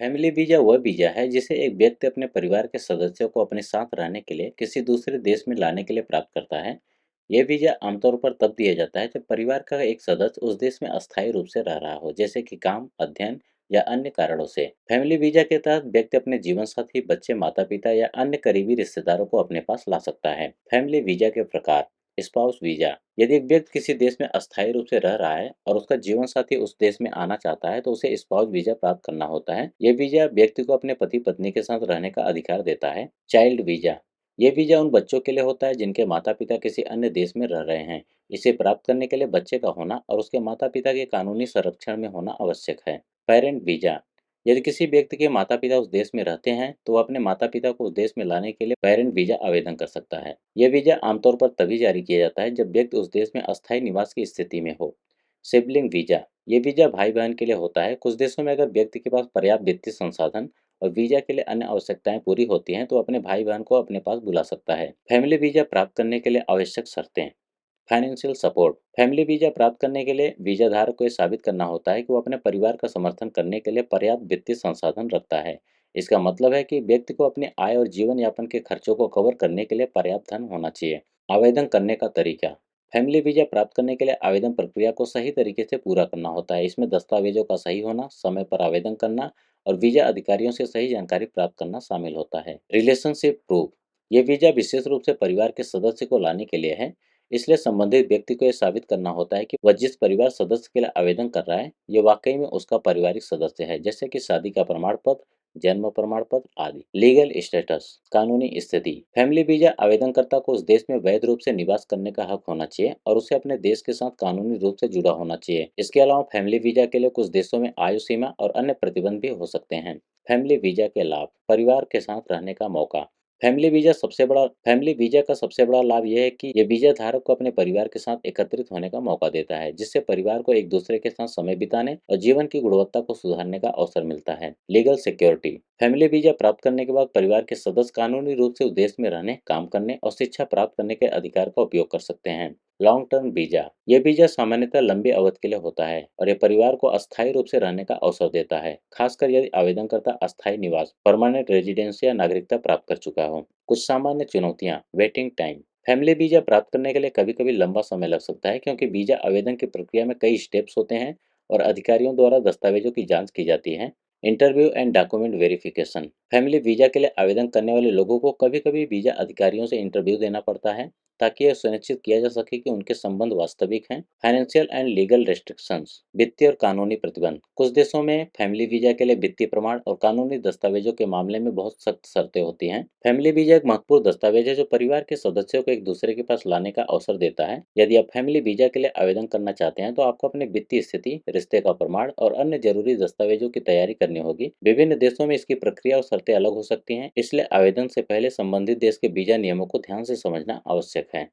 Family visa वह visa है जिसे एक व्यक्ति अपने परिवार के सदस्यों को अपने साथ रहने के लिए किसी दूसरे देश में लाने के लिए प्राप्त करता है। यह वीजा आमतौर पर तब दिया जाता है जब परिवार का एक सदस्य उस देश में अस्थायी रूप से रह रहा हो, जैसे कि काम, अध्ययन या अन्य कारणों से। फैमिली वीजा के तहत व्यक्ति अपने जीवन साथी, बच्चे, माता पिता या अन्य करीबी रिश्तेदारों को अपने पास ला सकता है। फैमिली वीजा के प्रकार: स्पाउस वीजा: यदि एक व्यक्ति किसी देश में अस्थायी रूप से रह रहा है और उसका जीवन साथी उस देश में आना चाहता है तो उसे स्पाउस वीजा प्राप्त करना होता है। यह वीजा व्यक्ति को अपने पति पत्नी के साथ रहने का अधिकार देता है। चाइल्ड वीजा: ये वीजा उन बच्चों के लिए होता है जिनके माता पिता किसी अन्य देश में रह रहे हैं। इसे प्राप्त करने के लिए बच्चे का होना और उसके माता पिता के कानूनी संरक्षण में होना आवश्यक है। पेरेंट वीजा: यदि किसी व्यक्ति के माता पिता उस देश में रहते हैं तो वह अपने माता पिता को उस देश में लाने के लिए पेरेंट वीजा आवेदन कर सकता है। यह वीजा आमतौर पर तभी जारी किया जाता है जब व्यक्ति उस देश में अस्थायी निवास की स्थिति में हो। सिबलिंग वीजा: ये वीजा भाई बहन के लिए होता है। कुछ देशों में अगर व्यक्ति के पास पर्याप्त वित्तीय संसाधन और वीजा के लिए अन्य आवश्यकताएं पूरी होती हैं तो अपने भाई बहन को अपने पास बुला सकता है। फैमिली वीजा प्राप्त करने के लिए आवश्यक शर्तें: फाइनेंशियल सपोर्ट: फैमिली वीजा प्राप्त करने के लिए वीजा धारक को यह साबित करना होता है कि वो अपने परिवार का समर्थन करने के लिए पर्याप्त वित्तीय संसाधन रखता है। इसका मतलब है कि व्यक्ति को अपने आय और जीवन यापन के खर्चों को कवर करने के लिए पर्याप्त धन होना चाहिए। आवेदन करने का तरीका: फैमिली वीजा प्राप्त करने के लिए आवेदन प्रक्रिया को सही तरीके से पूरा करना होता है। इसमें दस्तावेजों का सही होना, समय पर आवेदन करना और वीजा अधिकारियों से सही जानकारी प्राप्त करना शामिल होता है। रिलेशनशिप प्रूफ: ये वीजा विशेष रूप से परिवार के सदस्य को लाने के लिए है। इसलिए संबंधित व्यक्ति को यह साबित करना होता है कि वह जिस परिवार सदस्य के लिए आवेदन कर रहा है ये वाकई में उसका पारिवारिक सदस्य है, जैसे कि शादी का प्रमाण पत्र, जन्म प्रमाण पत्र आदि। लीगल स्टेटस: कानूनी स्थिति: फैमिली वीजा आवेदनकर्ता को उस देश में वैध रूप से निवास करने का हक होना चाहिए और उसे अपने देश के साथ कानूनी रूप से जुड़ा होना चाहिए। इसके अलावा फैमिली वीजा के लिए कुछ देशों में आयु सीमा और अन्य प्रतिबंध भी हो सकते हैं। फैमिली वीजा के लाभ: परिवार के साथ रहने का मौका। फैमिली वीजा का सबसे बड़ा लाभ यह है कि ये वीजा धारक को अपने परिवार के साथ एकत्रित होने का मौका देता है, जिससे परिवार को एक दूसरे के साथ समय बिताने और जीवन की गुणवत्ता को सुधारने का अवसर मिलता है। लीगल सिक्योरिटी: फैमिली वीजा प्राप्त करने के बाद परिवार के सदस्य कानूनी रूप से उस देश में रहने, काम करने और शिक्षा प्राप्त करने के अधिकार का उपयोग कर सकते हैं। लॉन्ग टर्म वीजा: यह वीजा सामान्यतः लंबी अवधि के लिए होता है और यह परिवार को अस्थायी रूप से रहने का अवसर देता है, खासकर यदि आवेदनकर्ता अस्थायी निवास, परमानेंट रेजिडेंस या नागरिकता प्राप्त कर चुका हो। कुछ सामान्य चुनौतियां: वेटिंग टाइम: फैमिली वीजा प्राप्त करने के लिए कभी कभी लंबा समय लग सकता है क्योंकि वीजा आवेदन की प्रक्रिया में कई स्टेप्स होते हैं और अधिकारियों द्वारा दस्तावेजों की जांच की जाती है। Interview and document verification: family visa के लिए आवेदन करने वाले लोगों को कभी कभी वीजा अधिकारियों से इंटरव्यू देना पड़ता है ताकि यह सुनिश्चित किया जा सके कि उनके संबंध वास्तविक हैं। फाइनेंशियल एंड लीगल रेस्ट्रिक्शंस: वित्तीय और कानूनी प्रतिबंध: कुछ देशों में फैमिली वीजा के लिए वित्तीय प्रमाण और कानूनी दस्तावेजों के मामले में बहुत सख्त शर्तें होती हैं। फैमिली वीजा एक महत्वपूर्ण दस्तावेज है जो परिवार के सदस्यों को एक दूसरे के पास लाने का अवसर देता है। यदि आप फैमिली वीजा के लिए आवेदन करना चाहते हैं तो आपको अपनी वित्तीय स्थिति, रिश्ते का प्रमाण और अन्य जरूरी दस्तावेजों की तैयारी करनी होगी। विभिन्न देशों में इसकी प्रक्रिया और शर्तें अलग हो सकती हैं, इसलिए आवेदन से पहले संबंधित देश के वीजा नियमों को ध्यान से समझना आवश्यक है।